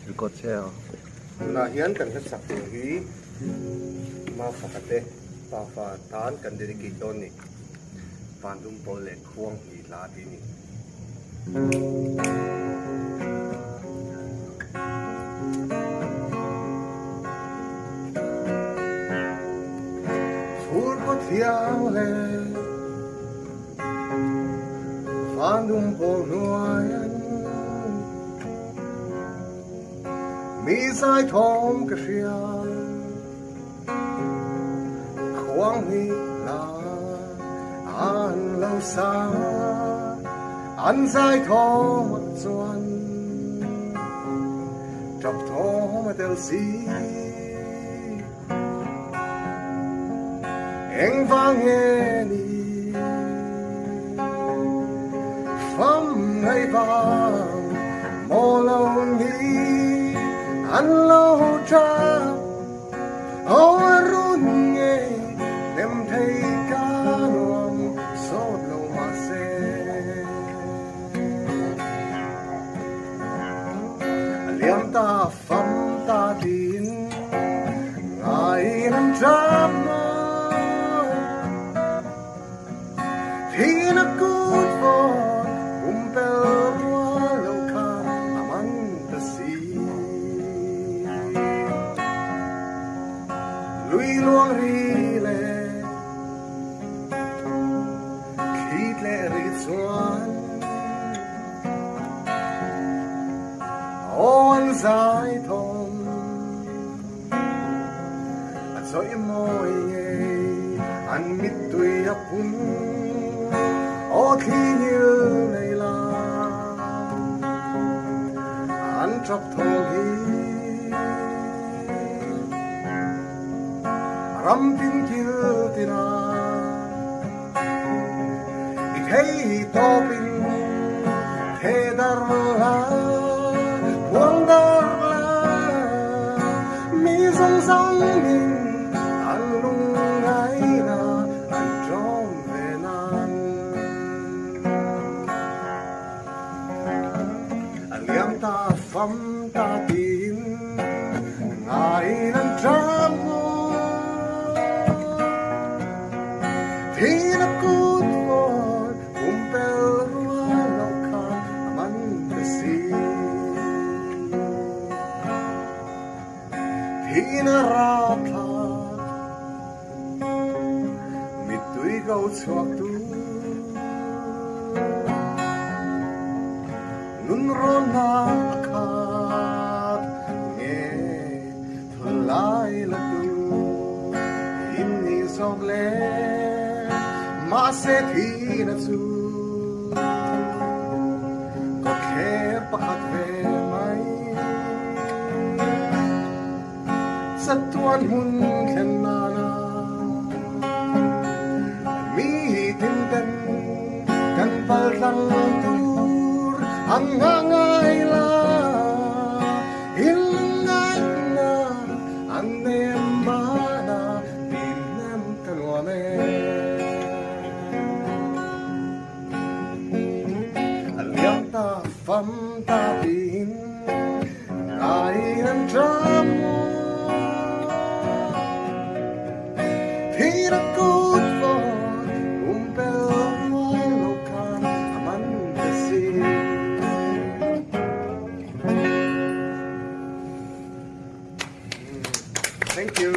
record share na hian kan sak tu hi ma fakate pa fa tan kan dedicate don ni pandum pole khuang hi la ti ni fur ko thiang le pandum pole nuayan mi sai thom ka ria khuang hi la an lo sa an sai thom chuan chop thom tel si eng vang nghe ni pham ngay vang mô lâu ni an lâu cha ô run nghe đem thấy cá nuông sốt lâu mà xe liam ta pham ta tin ngài năm trăm thì nó cút vào lui luang ri le khít le ri chuan on zai thom a choi moi nge an mit tui a pun o thi như này la an chop thong hi ram tin kil tina I thei to pin the dar la buang dar la mi song song min an lung ngai na an trom ve nan an liam ta pham ta tin ngai nan tram thì nó cút vội pel rua lâu khan man the sea thì nó ra tha mi tui gấu chuột tu nun ron na khat nghe thul lai la tu in ni song le ma se thi na chu có khe pakhat ve mai sa tuan hun khen na na mi tin ten kan pal lang tur ang ngai la il ngai na an nem ma na tin nem kan wa me ta pham ta tin ai nan tram thì nó cút vào pel lâu khan man the sea thank you.